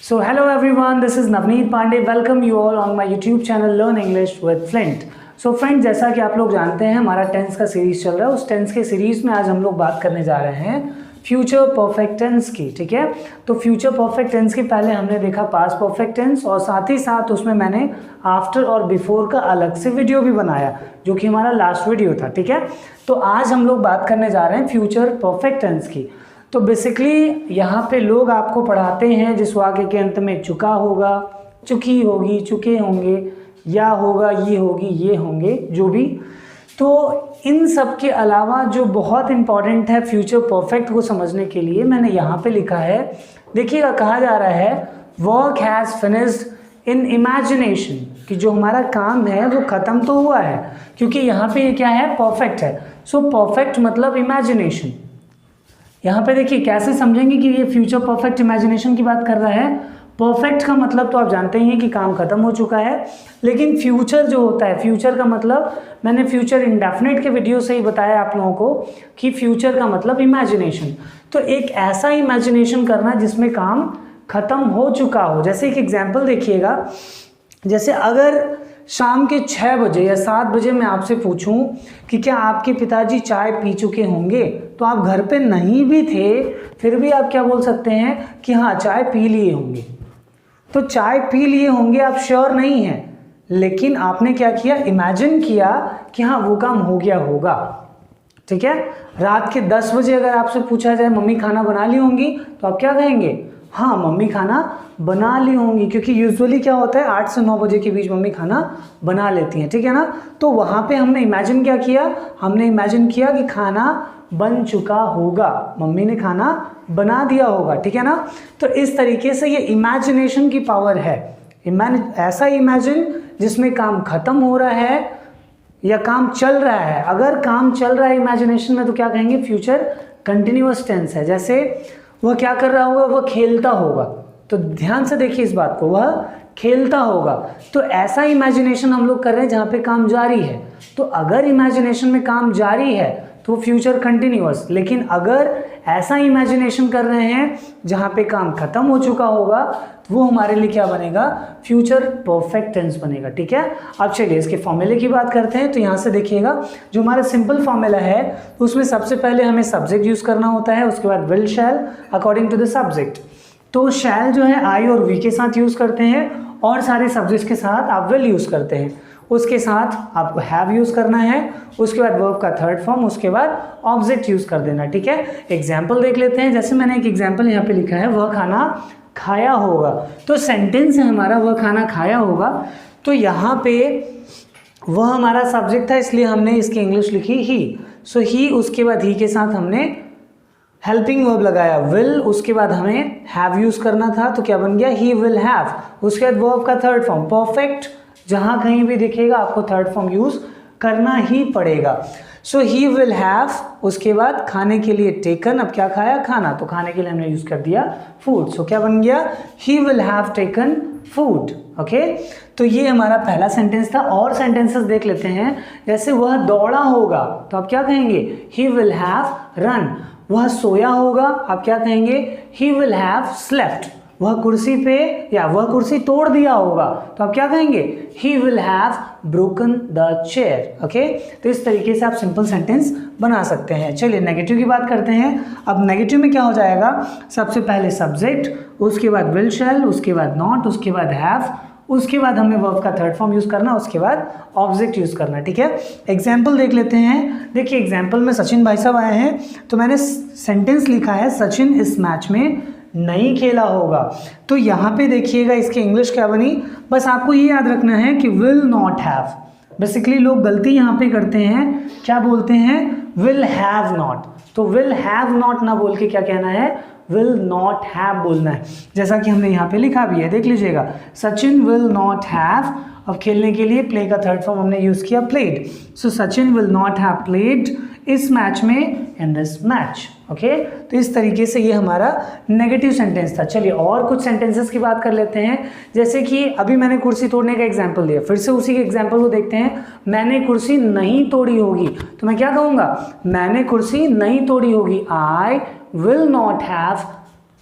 So hello everyone, this is Navneet Pandey. Welcome you all on my YouTube channel Learn English with Flint. So friend, जैसा कि आप लोग जानते हैं हमारा टेंस का सीरीज चल रहा है। उस टेंस के सीरीज में आज हम लोग बात करने जा रहे हैं फ्यूचर परफेक्ट टेंस की। ठीक है, तो फ्यूचर परफेक्ट टेंस के पहले हमने देखा पास्ट परफेक्ट टेंस और साथ ही साथ उसमें मैंने आफ्टर और बिफोर का अलग से वीडियो भी बनाया जो कि हमारा लास्ट वीडियो था। ठीक है, तो आज हम लोग बात करने जा रहे हैं फ्यूचर परफेक्ट टेंस की। तो बेसिकली यहाँ पे लोग आपको पढ़ाते हैं जिस वाक्य के अंत में चुका होगा, चुकी होगी, चुके होंगे, या होगा, ये होगी, ये होंगे, जो भी। तो इन सब के अलावा जो बहुत इम्पॉर्टेंट है फ्यूचर परफेक्ट को समझने के लिए मैंने यहाँ पे लिखा है। देखिएगा, कहा जा रहा है work has finished in imagination, कि जो हमारा काम है वो ख़त्म तो हुआ है, क्योंकि यहाँ पे ये क्या है, परफेक्ट है। सो परफेक्ट मतलब इमेजिनेशन। यहाँ पे देखिए कैसे समझेंगे कि ये फ्यूचर परफेक्ट इमेजिनेशन की बात कर रहा है। परफेक्ट का मतलब तो आप जानते ही हैं कि काम खत्म हो चुका है, लेकिन फ्यूचर जो होता है, फ्यूचर का मतलब मैंने फ्यूचर इंडेफिनिट के वीडियो से ही बताया आप लोगों को कि फ्यूचर का मतलब इमेजिनेशन। तो एक ऐसा इमेजिनेशन करना जिसमें काम खत्म हो चुका हो। जैसे एक एग्जाम्पल देखिएगा, जैसे अगर शाम के 6 बजे या 7 बजे मैं आपसे पूछूं कि क्या आपके पिताजी चाय पी चुके होंगे, तो आप घर पे नहीं भी थे फिर भी आप क्या बोल सकते हैं कि हाँ चाय पी लिए होंगे। तो चाय पी लिए होंगे आप श्योर नहीं हैं, लेकिन आपने क्या किया, इमेजिन किया कि हाँ वो काम हो गया होगा। ठीक है, रात के 10 बजे अगर आपसे पूछा जाए मम्मी खाना बना ली होंगी, तो आप क्या कहेंगे, हाँ मम्मी खाना बना ली होंगी, क्योंकि यूजुअली क्या होता है 8 से 9 बजे के बीच मम्मी खाना बना लेती हैं। ठीक है ना, तो वहाँ पे हमने इमेजिन क्या किया, हमने इमेजिन किया कि खाना बन चुका होगा, मम्मी ने खाना बना दिया होगा। ठीक है ना, तो इस तरीके से ये इमेजिनेशन की पावर है। ऐसा इमेजिन जिसमें काम खत्म हो रहा है या काम चल रहा है। अगर काम चल रहा है इमेजिनेशन में तो क्या कहेंगे, फ्यूचर कंटिन्यूअस टेंस है। जैसे वह क्या कर रहा होगा, वह खेलता होगा, तो ध्यान से देखिए इस बात को, वह खेलता होगा। तो ऐसा इमेजिनेशन हम लोग कर रहे हैं जहाँ पे काम जारी है। तो अगर इमेजिनेशन में काम जारी है तो फ्यूचर कंटिन्यूअस, लेकिन अगर ऐसा इमेजिनेशन कर रहे हैं जहाँ पे काम खत्म हो चुका होगा तो वो हमारे लिए क्या बनेगा, फ्यूचर परफेक्ट टेंस बनेगा। ठीक है, अब चलिए इसके फॉर्मूले की बात करते हैं। तो यहाँ से देखिएगा, जो हमारा सिंपल फॉर्मूला है उसमें सबसे पहले हमें सब्जेक्ट यूज़ करना होता है, उसके बाद will shall according to the subject. तो शैल जो है आई और वी के साथ यूज़ करते हैं और सारे सब्जेक्ट्स के साथ आप विल यूज़ करते हैं। उसके साथ आपको हैव यूज़ करना है, उसके बाद वर्ब का थर्ड फॉर्म, उसके बाद ऑब्जेक्ट यूज़ कर देना। ठीक है, एग्जाम्पल देख लेते हैं। जैसे मैंने एक एग्जाम्पल यहाँ पे लिखा है, वह खाना खाया होगा। तो सेंटेंस है हमारा वह खाना खाया होगा। तो यहाँ पे वह हमारा सब्जेक्ट था, इसलिए हमने इसकी इंग्लिश लिखी ही। सो ही, उसके बाद ही के साथ हमने हेल्पिंग वर्ब लगाया विल, उसके बाद हमें हैव यूज़ करना था, तो क्या बन गया, ही विल हैव। उसके बाद वर्ब का थर्ड फॉर्म परफेक्ट, जहाँ कहीं भी दिखेगा आपको थर्ड फॉर्म यूज़ करना ही पड़ेगा। सो ही विल हैव, उसके बाद खाने के लिए टेकन, अब क्या खाया, खाना, तो खाने के लिए हमने यूज़ कर दिया फूड। सो क्या बन गया, he will have taken food. Okay, तो ये हमारा पहला सेंटेंस था। और सेंटेंसेस देख लेते हैं। जैसे वह दौड़ा होगा, तो आप क्या कहेंगे, ही विल हैव रन। वह सोया होगा, आप क्या कहेंगे, ही विल हैव स्लेप्ट। वह कुर्सी पे या वह कुर्सी तोड़ दिया होगा, तो आप क्या कहेंगे, he will have broken the chair. Okay, तो इस तरीके से आप सिंपल सेंटेंस बना सकते हैं। चलिए नेगेटिव की बात करते हैं। अब नेगेटिव में क्या हो जाएगा, सबसे पहले सब्जेक्ट, उसके बाद विल शैल, उसके बाद नॉट, उसके बाद हैव, उसके बाद हमें वर्ब का थर्ड फॉर्म यूज़ करना, उसके बाद ऑब्जेक्ट यूज़ करना। ठीक है, एग्जाम्पल देख लेते हैं। देखिए एग्जाम्पल में सचिन भाई साहब आए हैं, तो मैंने सेंटेंस लिखा है सचिन इस मैच में नहीं खेला होगा। तो यहाँ पे देखिएगा इसकी इंग्लिश क्या बनी, बस आपको ये याद रखना है कि विल नॉट हैव। बेसिकली लोग गलती यहाँ पे करते हैं, क्या बोलते हैं, विल हैव नॉट। तो विल हैव नॉट ना बोल के क्या कहना है, विल नॉट हैव बोलना है, जैसा कि हमने यहाँ पे लिखा भी है, देख लीजिएगा, सचिन विल नॉट हैव। अब खेलने के लिए प्ले का थर्ड फॉर्म हमने यूज़ किया played. So Sachin will not have played इस मैच में, इन दिस मैच। ओके, तो इस तरीके से ये हमारा नेगेटिव सेंटेंस था। चलिए और कुछ सेंटेंसेस की बात कर लेते हैं। जैसे कि अभी मैंने कुर्सी तोड़ने का एग्जाम्पल दिया, फिर से उसी के एग्जाम्पल को देखते हैं। मैंने कुर्सी नहीं तोड़ी होगी, तो मैं क्या कहूँगा, मैंने कुर्सी नहीं तोड़ी होगी, I will not have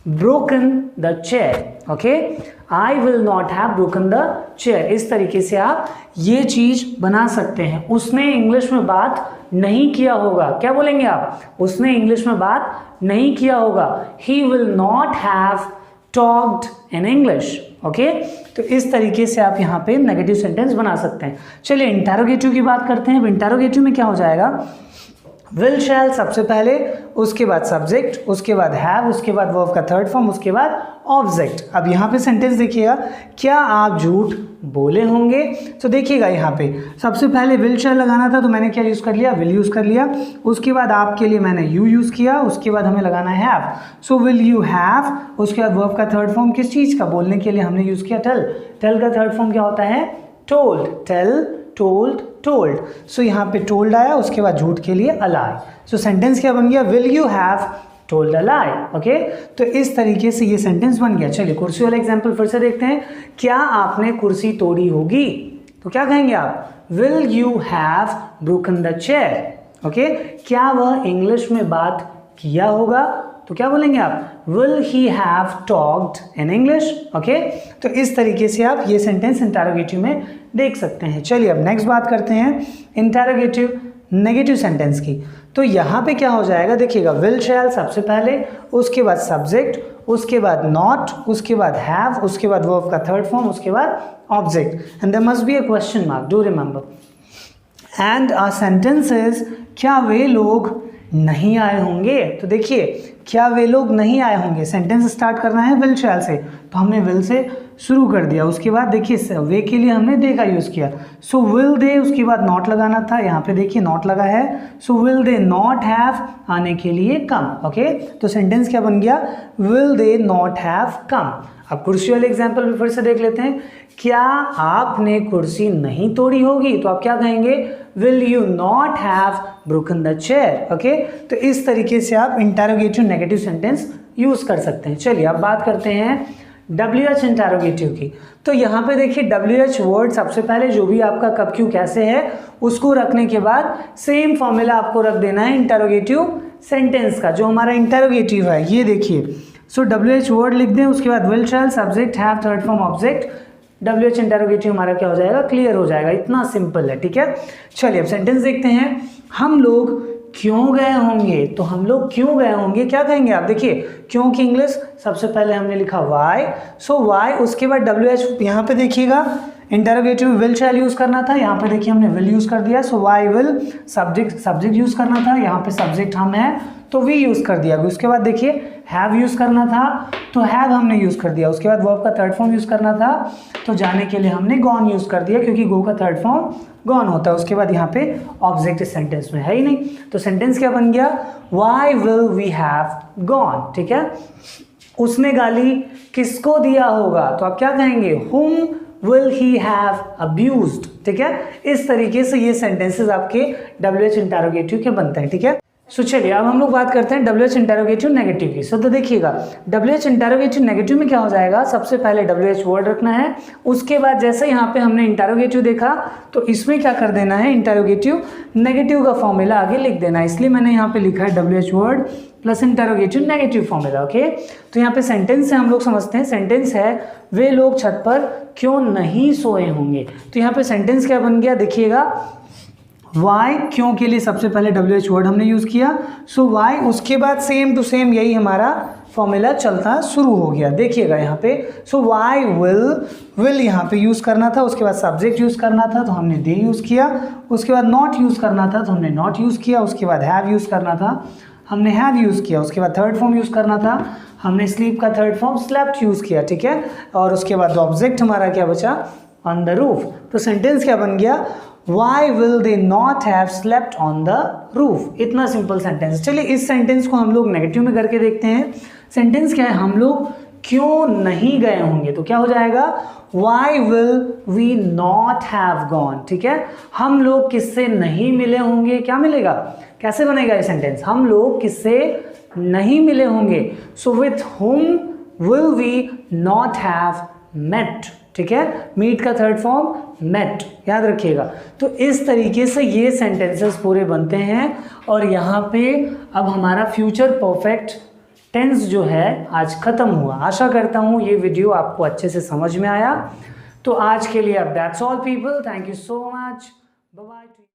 broken the chair. Okay, I will not have broken the chair. इस तरीके से आप ये चीज बना सकते हैं। उसने इंग्लिश में बात नहीं किया होगा, क्या बोलेंगे आप? उसने इंग्लिश में बात नहीं किया होगा, he will not have talked in English. Okay, तो इस तरीके से आप यहाँ पे नेगेटिव सेंटेंस बना सकते हैं। चलिए इंटरोगेटिव की बात करते हैं। इंटरोगेटिव में क्या हो जाएगा? विल शैल सबसे पहले, उसके बाद सब्जेक्ट, उसके बाद हैव, उसके बाद वर्ब का थर्ड फॉर्म, उसके बाद ऑब्जेक्ट। अब यहाँ पे सेंटेंस देखिएगा, क्या आप झूठ बोले होंगे? तो देखिएगा यहाँ पे सबसे पहले विल शैल लगाना था तो मैंने क्या यूज़ कर लिया? विल यूज़ कर लिया। उसके बाद आपके लिए मैंने यू यूज़ किया। उसके बाद हमें लगाना है have, so will you have. उसके बाद वर्ब का थर्ड फॉर्म किस चीज़ का? बोलने के लिए हमने यूज़ किया टेल। टेल का थर्ड फॉर्म क्या होता है? Told. Tell, told, told. So यहाँ पे टोल्ड आया, उसके बाद झूठ के लिए अ लाई। सो सेंटेंस क्या बन गया? Will you have told a lie. Okay, तो इस तरीके से ये सेंटेंस बन गया। चलिए कुर्सी वाला एग्जांपल फिर से देखते हैं। क्या आपने कुर्सी तोड़ी होगी? तो क्या कहेंगे आप? Will you have broken the chair. Okay, क्या वह इंग्लिश में बात किया होगा? तो क्या बोलेंगे आप? Will he have talked in English. Okay, तो इस तरीके से आप ये सेंटेंस इंटरोगेटिव में देख सकते हैं। चलिए अब नेक्स्ट बात करते हैं इंटरोगेटिव नेगेटिव सेंटेंस की। तो यहाँ पे क्या हो जाएगा? देखिएगा, विल शैल सबसे पहले, उसके बाद सब्जेक्ट, उसके बाद नॉट, उसके बाद हैव, उसके बाद वर्ब का थर्ड फॉर्म, उसके बाद object, and there must be a question mark, do remember. And our sentence is, क्या वे लोग नहीं आए होंगे? तो देखिए, क्या वे लोग नहीं आए होंगे, सेंटेंस स्टार्ट करना है विल शैल से, तो हमने विल से शुरू कर दिया। उसके बाद देखिए वे के लिए हमने दे का यूज़ किया, सो विल दे, उसके बाद नॉट लगाना था, यहाँ पे देखिए नॉट लगा है, so will they not have, आने के लिए कम। ओके, तो सेंटेंस क्या बन गया? Will they not have come. अब कुर्सी वाले एग्जाम्पल भी फिर से देख लेते हैं। क्या आपने कुर्सी नहीं तोड़ी होगी? तो आप क्या कहेंगे? Will you not have broken the chair. Okay, तो इस तरीके से आप इंटरोगेटिव नेगेटिव सेंटेंस यूज कर सकते हैं। चलिए अब बात करते हैं WH इंटरोगेटिव की। तो यहाँ पे देखिए WH वर्ड सबसे पहले जो भी आपका कब क्यों कैसे है उसको रखने के बाद सेम फॉर्मूला आपको रख देना है इंटरोगेटिव सेंटेंस का। जो हमारा इंटरोगेटिव है ये देखिए, सो WH वर्ड लिख दें, उसके बाद will shell subject have third form object, WH interrogative हमारा क्या हो जाएगा? क्लियर हो जाएगा। इतना सिंपल है, ठीक है। चलिए अब सेंटेंस देखते हैं। हम लोग क्यों गए होंगे? तो हम लोग क्यों गए होंगे क्या कहेंगे आप? देखिए क्यों की इंग्लिश सबसे पहले हमने लिखा वाई, सो वाई, उसके बाद WH, यहाँ पे देखिएगा इंटरोगेटिव में विल शैल यूज करना था, यहाँ पे देखिए हमने विल यूज कर दिया, सो वाई विल, सब्जेक्ट यूज करना था, यहाँ पे सब्जेक्ट हम है तो वी यूज कर दिया। उसके बाद देखिए हैव यूज करना था तो हैव हमने यूज कर दिया। उसके बाद वर्ब का थर्ड फॉर्म यूज करना था तो जाने के लिए हमने गॉन यूज कर दिया, क्योंकि गो का थर्ड फॉर्म गॉन होता है। उसके बाद यहाँ पे ऑब्जेक्ट इस सेंटेंस में है ही नहीं, तो सेंटेंस क्या बन गया? Why will we have gone. ठीक है, उसने गाली किसको दिया होगा? तो आप क्या कहेंगे? हुम विल ही हैव अब्यूज्ड। ठीक है, इस तरीके से ये सेंटेंसेस आपके WH इंटरोगेटिव के बनते हैं। ठीक है, सो चलिए अब हम लोग बात करते हैं WH इंटरोगेटिव नेगेटिव की। सो तो देखिएगा WH इंटरोगेटिव नेगेटिव में क्या हो जाएगा? सबसे पहले WH वर्ड रखना है, उसके बाद जैसे यहाँ पे हमने इंटरोगेटिव देखा तो इसमें क्या कर देना है? इंटरोगेटिव नेगेटिव का फॉर्मूला आगे लिख देना है। इसलिए मैंने यहाँ पे लिखा है WH word plus interrogative negative formula. Okay, तो यहाँ पे सेंटेंस से हम लोग समझते हैं। सेंटेंस है वे लोग छत पर क्यों नहीं सोए होंगे। तो यहाँ पे सेंटेंस क्या बन गया? देखिएगा वाई, क्यों के लिए सबसे पहले WH वर्ड हमने यूज़ किया, सो वाई, उसके बाद सेम टू सेम यही हमारा फॉर्मूला चलता शुरू हो गया। देखिएगा यहाँ पे, सो वाई विल यहाँ पे यूज़ करना था, उसके बाद सब्जेक्ट यूज़ करना था तो हमने दे यूज़ किया, उसके बाद नॉट यूज़ करना था तो हमने नॉट यूज़ किया, उसके बाद हैव यूज़ करना था हमने हैव यूज़ किया, उसके बाद थर्ड फॉर्म यूज़ करना था हमने स्लीप का थर्ड फॉर्म स्लेप्ट यूज़ किया। ठीक है, और उसके बाद ऑब्जेक्ट हमारा क्या बचा? On the roof. तो सेंटेंस क्या बन गया? Why will they not have slept on the roof? इतना सिंपल सेंटेंस। चलिए इस सेंटेंस को हम लोग नेगेटिव में करके देखते हैं। सेंटेंस क्या है? हम लोग क्यों नहीं गए होंगे। तो क्या हो जाएगा? Why will we not have gone? ठीक है, हम लोग किससे नहीं मिले होंगे? क्या मिलेगा? कैसे बनेगा ये सेंटेंस? हम लोग किससे नहीं मिले होंगे। So with whom will we not have met? ठीक है, मीट का थर्ड फॉर्म मेट, याद रखिएगा। तो इस तरीके से ये सेंटेंसेस पूरे बनते हैं और यहाँ पे अब हमारा फ्यूचर परफेक्ट टेंस जो है आज ख़त्म हुआ। आशा करता हूँ ये वीडियो आपको अच्छे से समझ में आया। तो आज के लिए अब that's all people, thank you so much, bye bye.